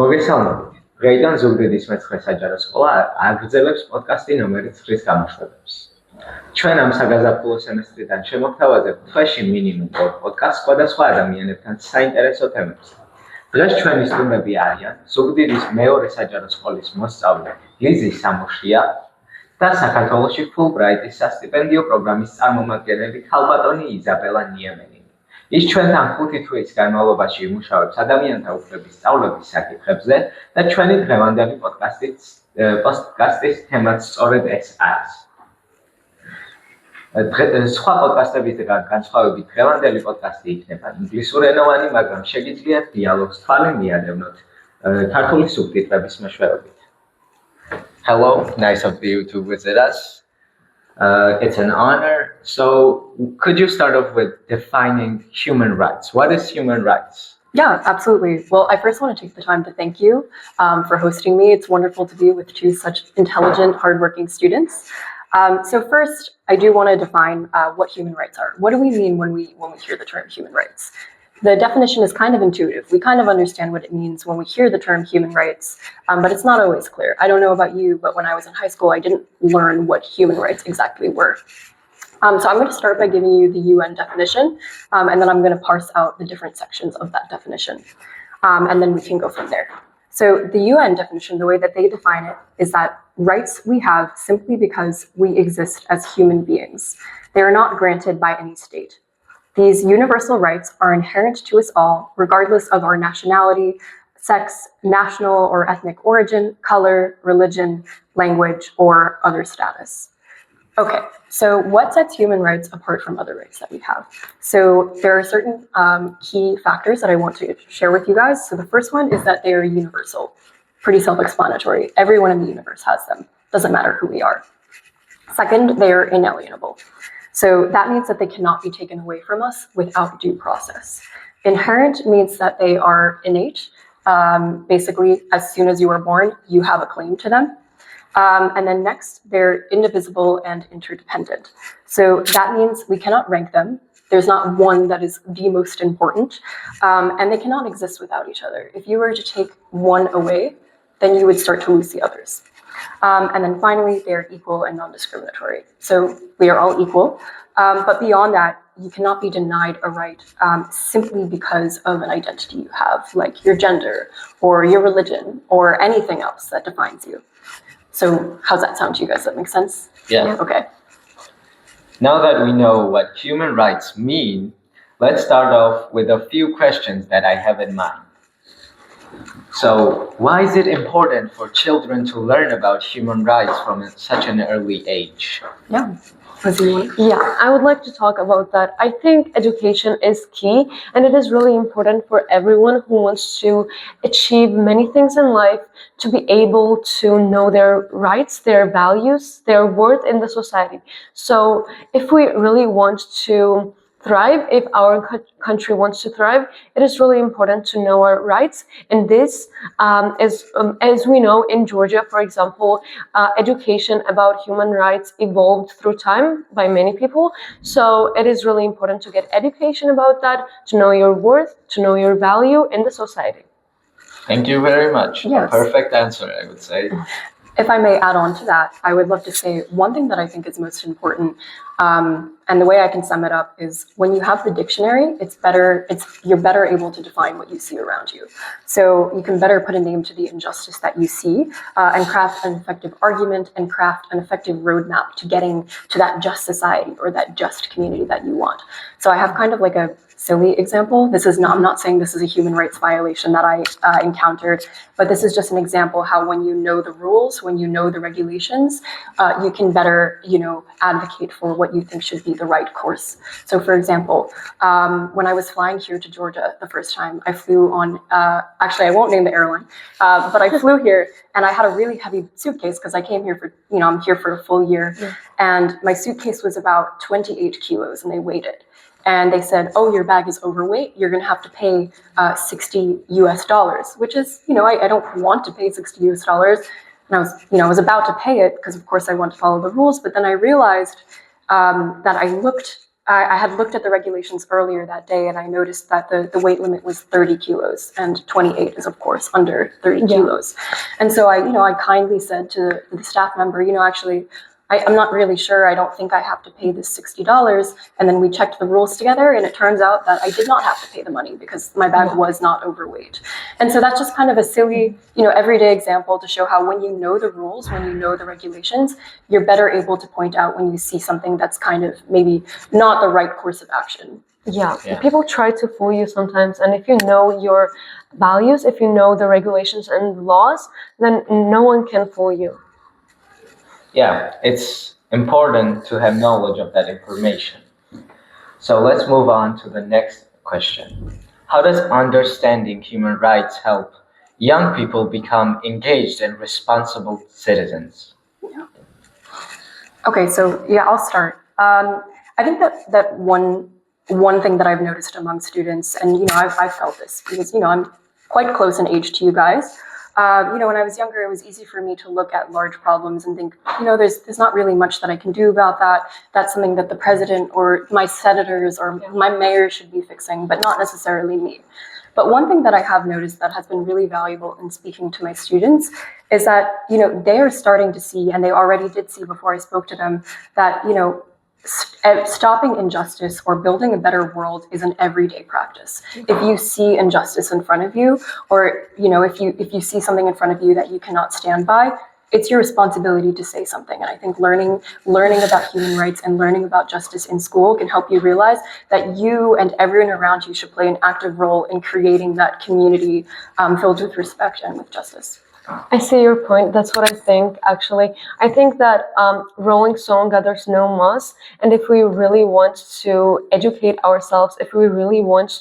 მოგესალმებით. დღეიდან ზუგდიდის მე-9 საჯარო სკოლა აგრძელებს პოდკასტი ნომერი 9-ის გამოშვებებს. ჩვენ ამ საგაზაფხულო სემესტრიდან შემოგთავაზებთ თვეში მინიმუმ პოდკასტს სხვადასხვა ადამიანებთან საინტერესო თემებზე. დღეს ჩვენი სტუმრები არიან ზუგდიდის მეორე საჯარო სკოლის მოსწავლე ლიზი სამუშია და საქართველოში ფულბრაიტის სასტიპენდიო პროგრამის წარმომადგენელი ქალბატონი იზაბელა ნიემინენი. ის ჩვენთან 5 თვის განმავლობაში იმუშავებს ადამიანთა უფლების სწავლების საკითხებზე და ჩვენი დღევანდელი პოდკასტის თემაც სწორედ ეს არის. სხვა პოდკასტებისგან განსხვავებით დღევანდელი პოდკასტი იქნება ინგლისურენოვანი, მაგრამ შეგიძლიათ დიალოგს თვალე მიადევნოთ ქართული სუბტიტრების მეშვეობით. Hello, nice of you to visit us. It's an honor. So, could you start off with defining human rights? What is human rights? Yeah, absolutely. Well, I first want to take the time to thank you for hosting me. It's wonderful to be with two such intelligent, hardworking students. So first, I do want to define what human rights are. What do we mean when we hear the term human rights? The definition is kind of intuitive. We kind of understand what it means when we hear the term human rights, but it's not always clear. I don't know about you, but when I was in high school, I didn't learn what human rights exactly were. So I'm going to start by giving you the UN definition, and then I'm going to parse out the different sections of that definition, and then we can go from there. So the UN definition, the way that they define it, is that rights we have simply because we exist as human beings. They are not granted by any state. These universal rights are inherent to us all, regardless of our nationality, sex, national or ethnic origin, color, religion, language, or other status. Okay, so what sets human rights apart from other rights that we have? So there are certain key factors that I want to share with you guys. So the first one is that they are universal, pretty self-explanatory. Everyone in the universe has them, doesn't matter who we are. Second, they are inalienable. So that means that they cannot be taken away from us without due process. Inherent means that they are innate. Basically, as soon as you are born, you have a claim to them. And then next, they're indivisible and interdependent. So that means we cannot rank them. There's not one that is the most important, and they cannot exist without each other. If you were to take one away, then you would start to lose the others. And then finally, they're equal and non-discriminatory. So we are all equal, but beyond that, you cannot be denied a right simply because of an identity you have, like your gender or your religion or anything else that defines you. So how's that sound to you guys? Does that make sense? Yeah. Okay. Now that we know what human rights mean, let's start off with a few questions that I have in mind. So, why is it important for children to learn about human rights from such an early age? Yeah. Yeah, I would like to talk about that. I think education is key, and it is really important for everyone who wants to achieve many things in life to be able to know their rights, their values, their worth in the society. So if we really want to thrive, if our country wants to thrive, it is really important to know our rights. And this as we know in Georgia, for example, education about human rights evolved through time by many people. So it is really important to get education about that, to know your worth, to know your value in the society. Thank you very much. Yes. A perfect answer, I would say. If I may add on to that, I would love to say one thing that I think is most important, and the way I can sum it up is when you have the dictionary, you're better able to define what you see around you. So you can better put a name to the injustice that you see and craft an effective argument and craft an effective roadmap to getting to that just society or that just community that you want. So I have kind of like a silly example. I'm not saying this is a human rights violation that I encountered, but this is just an example how when you know the rules, when you know the regulations, you can better, advocate for what you think should be the right course. So for example, when I was flying here to Georgia the first time, I flew on, actually I won't name the airline, but I flew here and I had a really heavy suitcase because I came here for, I'm here for a full year. Yeah. And my suitcase was about 28 kilos and they weighed it. And they said, oh, your bag is overweight. You're going to have to pay $60 US, which is, I don't want to pay $60 US. And I was about to pay it because, of course, I want to follow the rules. But then I realized that I looked I had looked at the regulations earlier that day, and I noticed that the weight limit was 30 kilos, and 28 is, of course, under 30 kilos. And so I kindly said to the staff member, actually, I'm not really sure. I don't think I have to pay this $60. And then we checked the rules together, and it turns out that I did not have to pay the money because my bag was not overweight. And so that's just kind of a silly, everyday example to show how when you know the rules, when you know the regulations, you're better able to point out when you see something that's kind of maybe not the right course of action. Yeah, people try to fool you sometimes. And if you know your values, if you know the regulations and laws, then no one can fool you. Yeah, it's important to have knowledge of that information. So let's move on to the next question. How does understanding human rights help young people become engaged and responsible citizens? Okay, so I'll start. I think that one thing that I've noticed among students, and I've felt this because I'm quite close in age to you guys. When I was younger, it was easy for me to look at large problems and think, there's not really much that I can do about that. That's something that the president or my senators or my mayor should be fixing, but not necessarily me. But one thing that I have noticed that has been really valuable in speaking to my students is that, they are starting to see, and they already did see before I spoke to them, that, stopping injustice or building a better world is an everyday practice. If you see injustice in front of you, or if you see something in front of you that you cannot stand by, it's your responsibility to say something. And I think learning about human rights and learning about justice in school can help you realize that you and everyone around you should play an active role in creating that community filled with respect and with justice. I see your point. That's what I think, actually. I think that rolling stone gathers no moss. And if we really want to educate ourselves, if we really want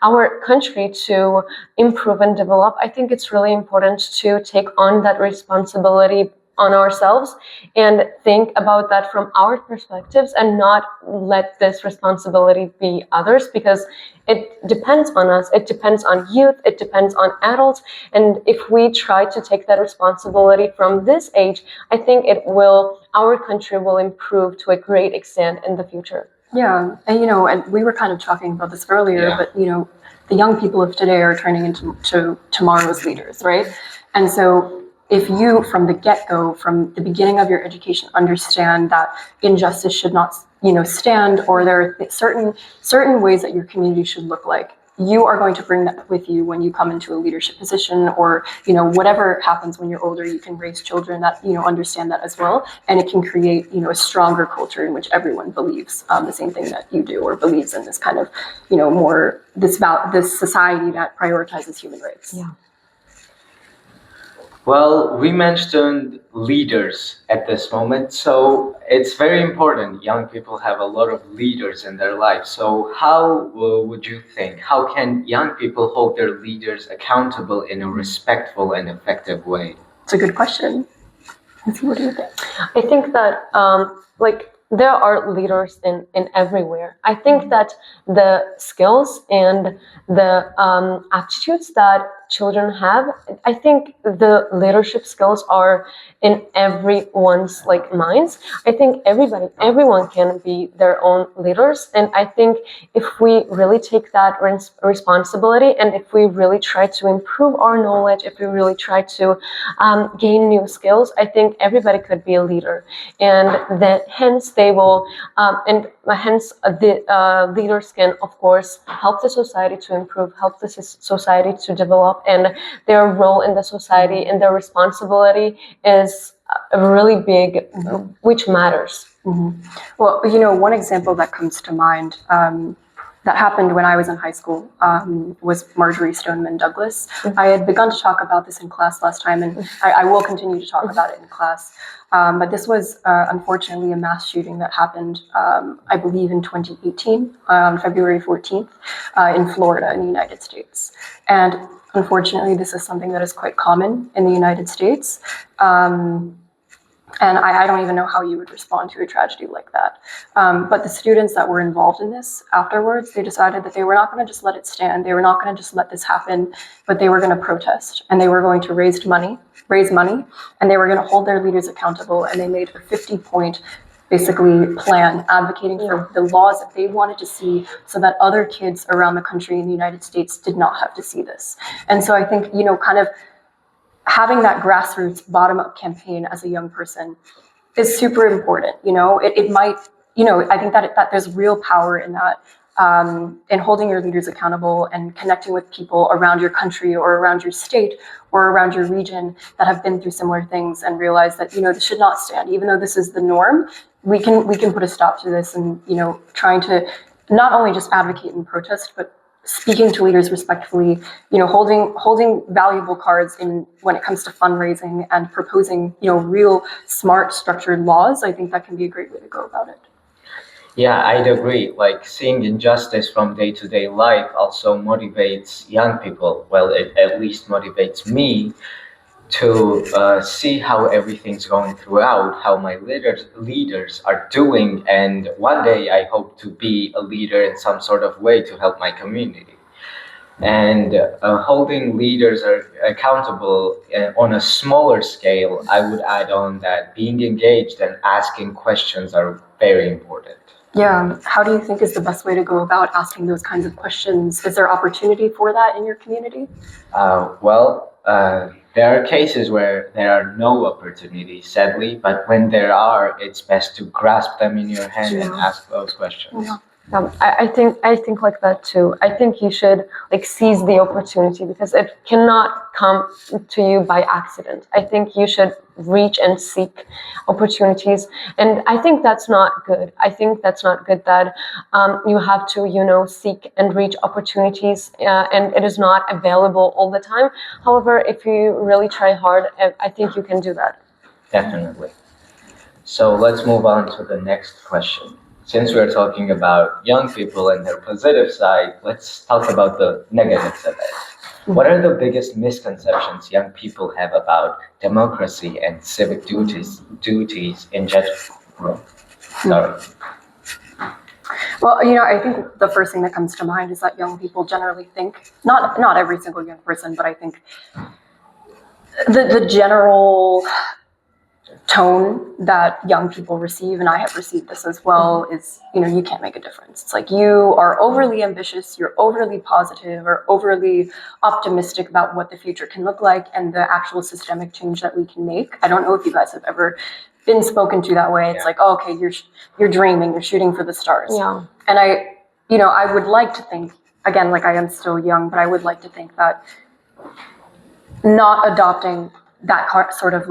our country to improve and develop, I think it's really important to take on that responsibility on ourselves and think about that from our perspectives and not let this responsibility be others, because it depends on us, it depends on youth, it depends on adults. And if we try to take that responsibility from this age, I think our country will improve to a great extent in the future. Yeah, and and we were kind of talking about this earlier, but the young people of today are turning into tomorrow's leaders, right? And so if you, from the get-go, from the beginning of your education, understand that injustice should not, stand, or there are certain ways that your community should look like, you are going to bring that with you when you come into a leadership position, or whatever happens when you're older. You can raise children that understand that as well, and it can create a stronger culture in which everyone believes the same thing that you do, or believes in this kind of more this society that prioritizes human rights. Yeah. Well, we mentioned leaders at this moment, so it's very important. Young people have a lot of leaders in their life. So how would you think, how can young people hold their leaders accountable in a respectful and effective way? It's a good question. What do you think? I think that there are leaders in everywhere. I think that the skills and the aptitudes that children have, I think the leadership skills are in everyone's minds. I think everyone can be their own leaders. And I think if we really take that responsibility, and if we really try to improve our knowledge, if we really try to gain new skills, I think everybody could be a leader. And that hence they will, the leaders can, of course, help the society to improve, help the society to develop, and their role in the society and their responsibility is really big, which matters. Mm-hmm. Well, one example that comes to mind that happened when I was in high school was Marjorie Stoneman Douglas. Mm-hmm. I had begun to talk about this in class last time, and I will continue to talk about it in class. But this was unfortunately a mass shooting that happened, I believe, in 2018, on February 14th, in Florida in the United States. And unfortunately, this is something that is quite common in the United States. And I don't even know how you would respond to a tragedy like that. But the students that were involved in this afterwards, they decided that they were not going to just let it stand. They were not going to just let this happen, but they were going to protest, and they were going to raise money, and they were going to hold their leaders accountable. And they made a 50-point basically plan, advocating for the laws that they wanted to see so that other kids around the country in the United States did not have to see this. And so I think, kind of having that grassroots bottom-up campaign as a young person is super important. It might, I think that there's real power in that, in holding your leaders accountable and connecting with people around your country or around your state or around your region that have been through similar things and realize that, this should not stand. Even though this is the norm, we can put a stop to this, and, trying to not only just advocate and protest, but speaking to leaders respectfully, holding valuable cards in when it comes to fundraising and proposing, real smart structured laws. I think that can be a great way to go about it. Yeah, I'd agree. Like, seeing injustice from day-to-day life also motivates young people. Well, it at least motivates me to see how everything's going throughout, how my leaders are doing, and one day I hope to be a leader in some sort of way to help my community. And holding leaders accountable on a smaller scale, I would add on that being engaged and asking questions are very important. Yeah. How do you think is the best way to go about asking those kinds of questions? Is there opportunity for that in your community? There are cases where there are no opportunities, sadly, but when there are, it's best to grasp them in your hand and ask those questions. Yeah. I think like that too. I think you should seize the opportunity because it cannot come to you by accident. I think you should reach and seek opportunities, and I think that's not good. I think that's not good that you have to seek and reach opportunities and it is not available all the time. However, if you really try hard, I think you can do that. Definitely. So let's move on to the next question. Since we're talking about young people and their positive side, let's talk about the negatives of it. What are the biggest misconceptions young people have about democracy and civic duties in general? Sorry. Well, I think the first thing that comes to mind is that young people generally think, not every single young person, but I think the general tone that young people receive, and I have received this as well, is, you can't make a difference. It's like you are overly ambitious, you're overly positive or overly optimistic about what the future can look like and the actual systemic change that we can make. I don't know if you guys have ever been spoken to that way. It's like, oh, okay, you're dreaming, you're shooting for the stars. Yeah. And I would like to think, again, I am still young, but I would like to think that not adopting that sort of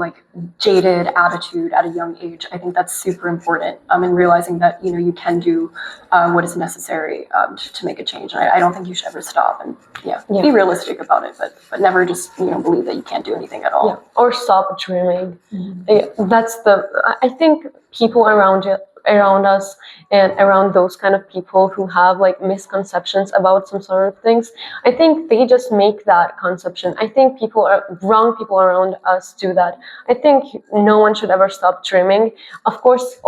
jaded attitude at a young age, I think that's super important. And realizing that you can do what is necessary to make a change. And I don't think you should ever stop and be realistic about it, but never just believe that you can't do anything at all. Yeah. Or stop dreaming. Mm-hmm. I think people around us and around those kind of people who have misconceptions about some sort of things, I think they just make that conception. I think wrong people around us do that. I think no one should ever stop dreaming. Of course,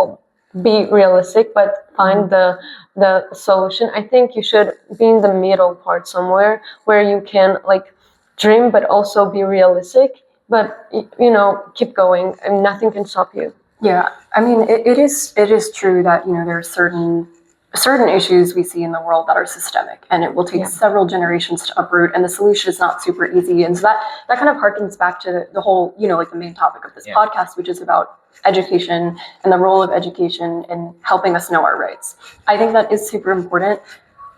be realistic, but find the solution. I think you should be in the middle part somewhere where you can dream, but also be realistic, but keep going and nothing can stop you. Yeah, I mean, it is true that there are certain issues we see in the world that are systemic, and it will take several generations to uproot, and the solution is not super easy. And so that kind of harkens back to the whole, the main topic of this podcast, which is about education and the role of education in helping us know our rights. I think that is super important.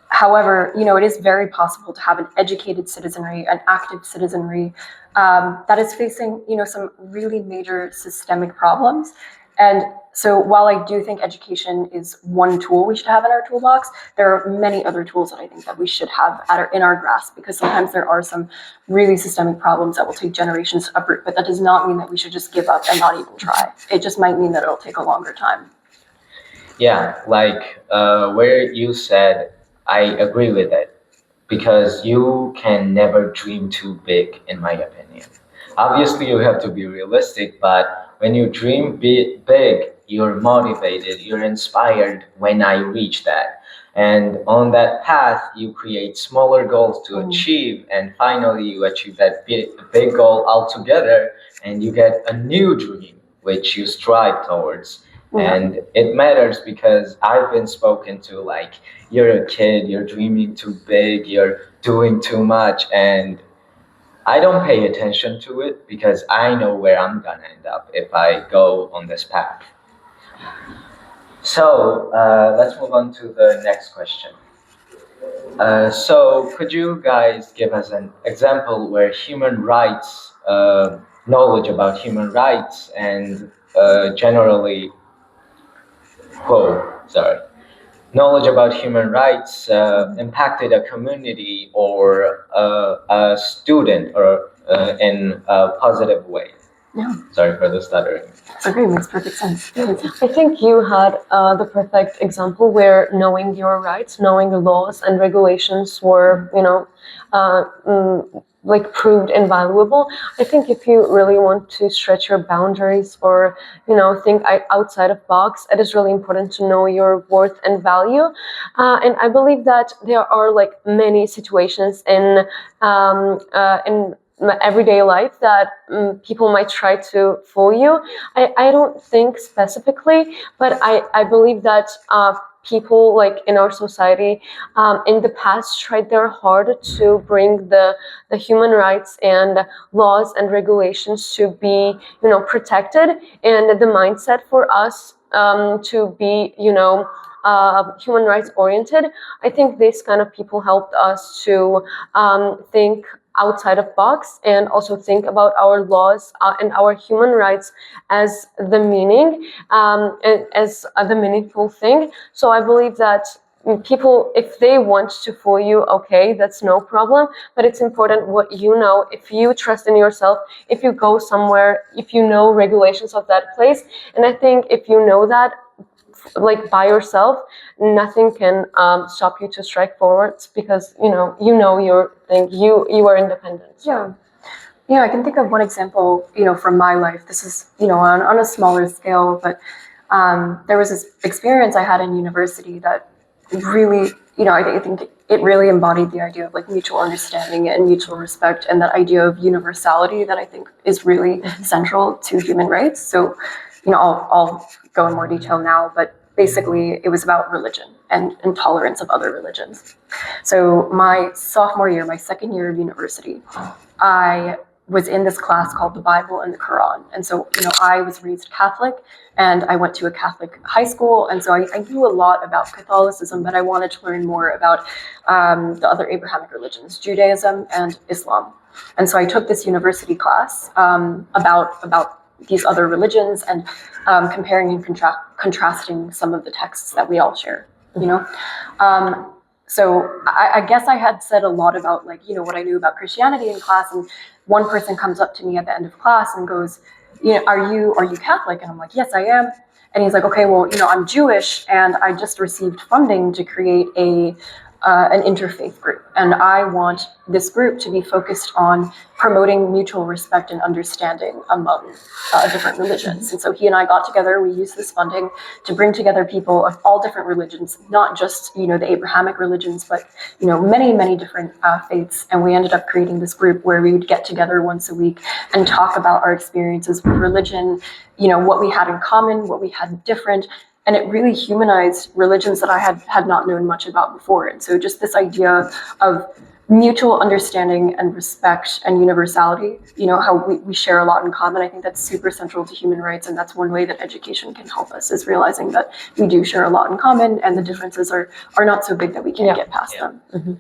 However, it is very possible to have an educated citizenry, an active citizenry that is facing, some really major systemic problems. And so while I do think education is one tool we should have in our toolbox, there are many other tools that I think that we should have in our grasp, because sometimes there are some really systemic problems that will take generations to uproot, but that does not mean that we should just give up and not even try. It just might mean that it'll take a longer time. Yeah, where you said, I agree with it, because you can never dream too big, in my opinion. Obviously, you have to be realistic, but when you dream big, you're motivated, you're inspired when I reach that. And on that path, you create smaller goals to achieve, and finally you achieve that big goal altogether, and you get a new dream, which you strive towards. And it matters because I've been spoken to like, you're a kid, you're dreaming too big, you're doing too much, and I don't pay attention to it because I know where I'm gonna end up if I go on this path. So let's move on to the next question. So could you guys give us an example where human rights, knowledge about human rights and generally, knowledge about human rights impacted a community or a student or in a positive way? Yeah. Sorry for the stuttering. It's okay, it makes perfect sense. I think you had the perfect example where knowing your rights, knowing the laws and regulations were, like proved invaluable. I think if you really want to stretch your boundaries or, think outside of box, it is really important to know your worth and value. And I believe that there are like many situations in everyday life that people might try to fool you. I don't think specifically, but I believe that people like in our society in the past tried their hard to bring the human rights and laws and regulations to be protected, and the mindset for us to be human rights oriented. I think this kind of people helped us to think outside of box and also think about our laws and our human rights as the meaning, as the meaningful thing. So I believe that people, if they want to fool you, okay, that's no problem, but it's important what you know. If you trust in yourself, if you go somewhere, if you know regulations of that place, and I think if you know that, like by yourself, nothing can stop you to strike forwards because you know your thing. You are independent. Yeah, I can think of one example, from my life. This is, on a smaller scale, but there was this experience I had in university that really, I think it really embodied the idea of like mutual understanding and mutual respect, and that idea of universality that I think is really central to human rights. So, I'll go in more detail now, but basically it was about religion and intolerance of other religions. So my sophomore year, my second year of university, I was in this class called the Bible and the Quran. And so, I was raised Catholic and I went to a Catholic high school. And so I knew a lot about Catholicism, but I wanted to learn more about the other Abrahamic religions, Judaism and Islam. And so I took this university class about these other religions and comparing and contrasting some of the texts that we all share, So I guess I had said a lot about what I knew about Christianity in class, and one person comes up to me at the end of class and goes, are you Catholic? And I'm like, yes, I am. And he's like, okay, well, I'm Jewish and I just received funding to create an interfaith group. And I want this group to be focused on promoting mutual respect and understanding among different religions. And so he and I got together, we used this funding to bring together people of all different religions, not just, the Abrahamic religions, but, many, many different faiths. And we ended up creating this group where we would get together once a week and talk about our experiences with religion, what we had in common, what we had different. And it really humanized religions that I had not known much about before. And so just this idea of mutual understanding and respect and universality, how we share a lot in common. I think that's super central to human rights. And that's one way that education can help us, is realizing that we do share a lot in common and the differences are not so big that we can't get past them. Mm-hmm.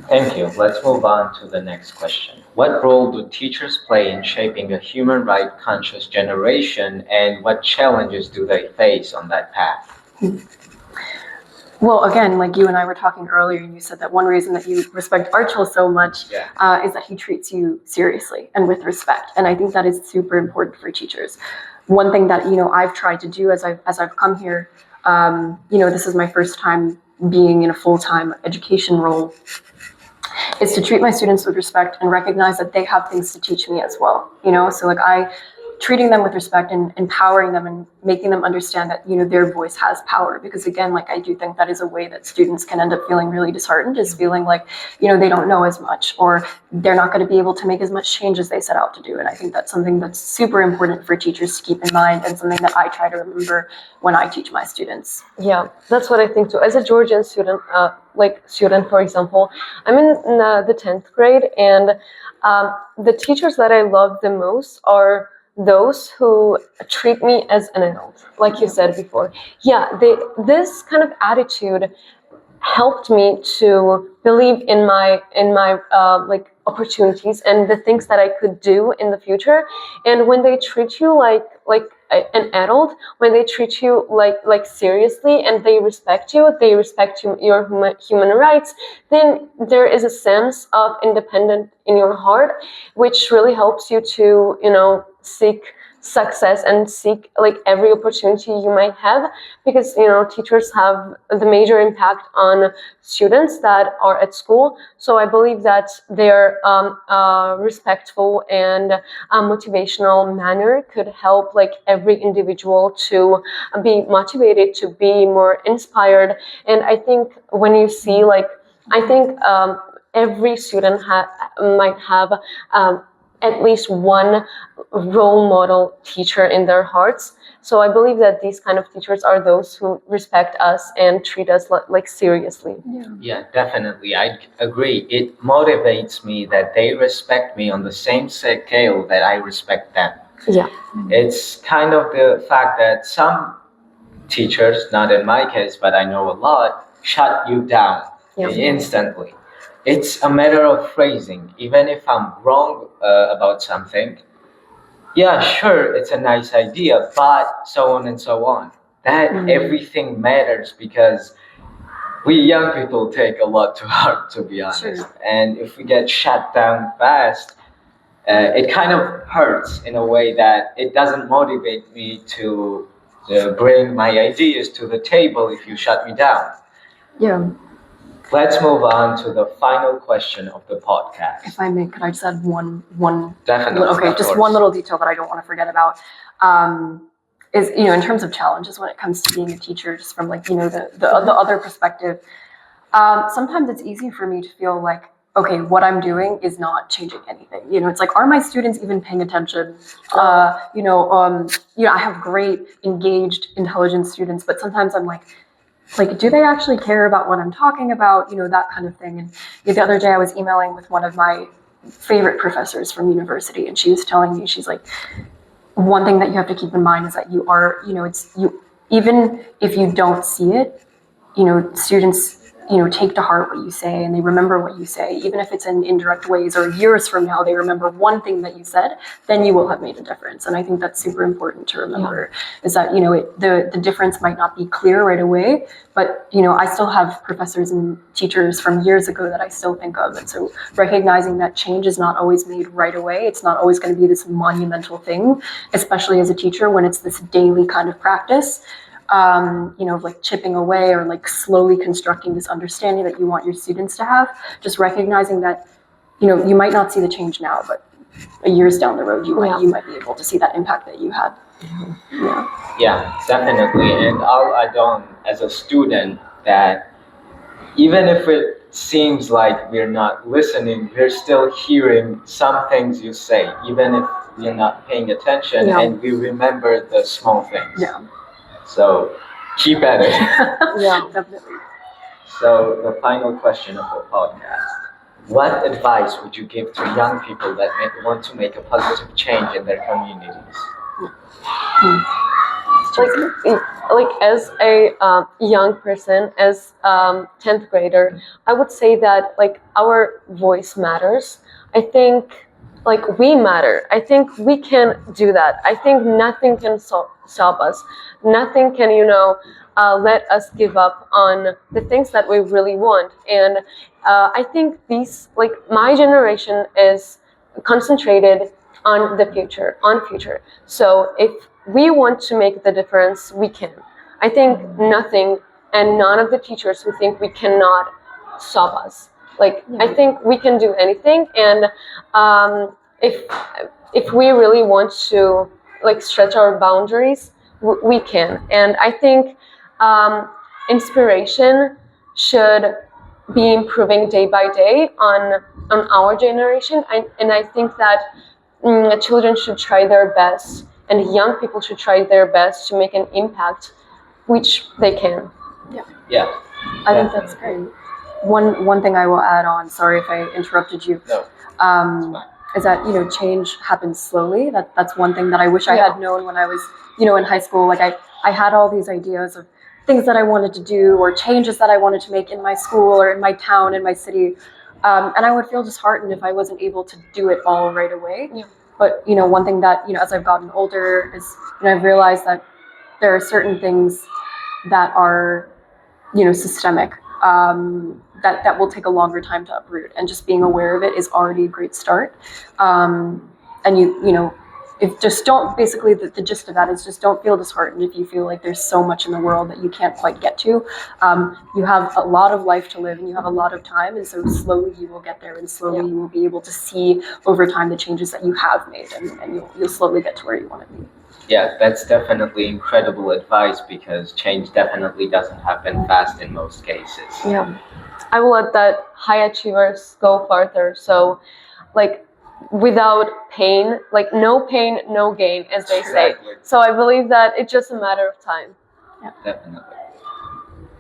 Thank you. Let's move on to the next question. What role do teachers play in shaping a human rights conscious generation, and what challenges do they face on that path? Well, again, like you and I were talking earlier, and you said that one reason that you respect Archel so much is that he treats you seriously and with respect. And I think that is super important for teachers. One thing that, I've tried to do as I've come here, this is my first time being in a full-time education role, is to treat my students with respect and recognize that they have things to teach me as well. So I treating them with respect and empowering them and making them understand that, their voice has power. Because again, like I do think that is a way that students can end up feeling really disheartened, is feeling like, they don't know as much, or they're not going to be able to make as much change as they set out to do. And I think that's something that's super important for teachers to keep in mind, and something that I try to remember when I teach my students. Yeah, that's what I think too. As a Georgian student, for example, I'm in the 10th grade, and the teachers that I love the most are those who treat me as an adult, like you said before. Yeah, this kind of attitude helped me to believe in my opportunities and the things that I could do in the future. And when they treat you like an adult, when they treat you like seriously, and they respect you, your human rights, then there is a sense of independence in your heart, which really helps you to, seek success and seek every opportunity you might have, because teachers have the major impact on students that are at school. So I believe that their respectful and motivational manner could help every individual to be motivated, to be more inspired. And I think when you see every student might have at least one role model teacher in their hearts. So I believe that these kind of teachers are those who respect us and treat us seriously. Yeah, definitely. I agree. It motivates me that they respect me on the same scale that I respect them. Yeah. It's kind of the fact that some teachers, not in my case, but I know a lot, shut you down instantly. It's a matter of phrasing. Even if I'm wrong about something, yeah, sure, it's a nice idea, but so on and so on. That everything matters, because we young people take a lot to heart, to be honest. Sure. And if we get shut down fast, it kind of hurts in a way that it doesn't motivate me to bring my ideas to the table if you shut me down. Yeah. Let's move on to the final question of the podcast. If I may, could I just add one? Definitely. Okay, just one little detail that I don't want to forget about. Is in terms of challenges when it comes to being a teacher, just from the other perspective. Sometimes it's easy for me to feel like, okay, what I'm doing is not changing anything. It's like, are my students even paying attention? I have great, engaged, intelligent students, but sometimes I'm like, do they actually care about what I'm talking about? That kind of thing. And the other day I was emailing with one of my favorite professors from university, and she was telling me, she's like, one thing that you have to keep in mind is that you are, even if you don't see it, students, take to heart what you say, and they remember what you say, even if it's in indirect ways, or years from now, they remember one thing that you said, then you will have made a difference. And I think that's super important to remember, is that, the difference might not be clear right away, but, I still have professors and teachers from years ago that I still think of. And so recognizing that change is not always made right away. It's not always going to be this monumental thing, especially as a teacher, when it's this daily kind of practice. Chipping away, or slowly constructing this understanding that you want your students to have, just recognizing that, you might not see the change now, but years down the road, you might be able to see that impact that you had. Yeah, definitely. And I'll add on, as a student, that even if it seems like we're not listening, we're still hearing some things you say, even if we're not paying attention, and we remember the small things. Yeah. So keep at it. Yeah, definitely. So the final question of the podcast: what advice would you give to young people that want to make a positive change in their communities? As a young person, as 10th grader, I would say that our voice matters. I think we matter. I think we can do that. I think nothing can stop us. Nothing can, let us give up on the things that we really want. And I think my generation is concentrated on the future, So if we want to make the difference, we can. I think nothing and none of the teachers who think we cannot stop us. I think we can do anything, and if we really want to like stretch our boundaries, we can. And I think inspiration should be improving day by day on our generation. And I think that children should try their best, and young people should try their best to make an impact, which they can. Yeah. I think that's great. One thing I will add on, sorry if I interrupted you, is that, you know, change happens slowly. That's one thing that I wish I had known when I was, you know, in high school. Like I had all these ideas of things that I wanted to do or changes that I wanted to make in my school or in my town, in my city. And I would feel disheartened if I wasn't able to do it all right away. Yeah. But, you know, one thing that, you know, as I've gotten older is, you know, I've realized that there are certain things that are, you know, systemic, that will take a longer time to uproot, and just being aware of it is already a great start. And you know, if just don't, basically the gist of that is just don't feel disheartened if you feel like there's so much in the world that you can't quite get to. You have a lot of life to live and you have a lot of time, and so slowly you will get there, and slowly you will be able to see over time the changes that you have made, and you'll slowly get to where you want to be. Yeah, that's definitely incredible advice, because change definitely doesn't happen fast in most cases. Yeah. I will add that high achievers go farther. So, like, without pain, like no pain, no gain, as they say. So I believe that it's just a matter of time. Yeah. Definitely.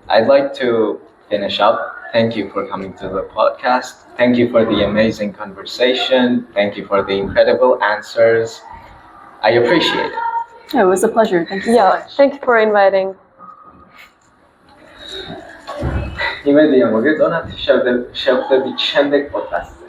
I'd like to finish up. Thank you for coming to the podcast. Thank you for the amazing conversation. Thank you for the incredible answers. I appreciate it. Yeah, it was a pleasure. Thank you so much. Thank you for inviting. იმედია მოგეწონათ, შევხვდებით შემდეგ პოდკასტში.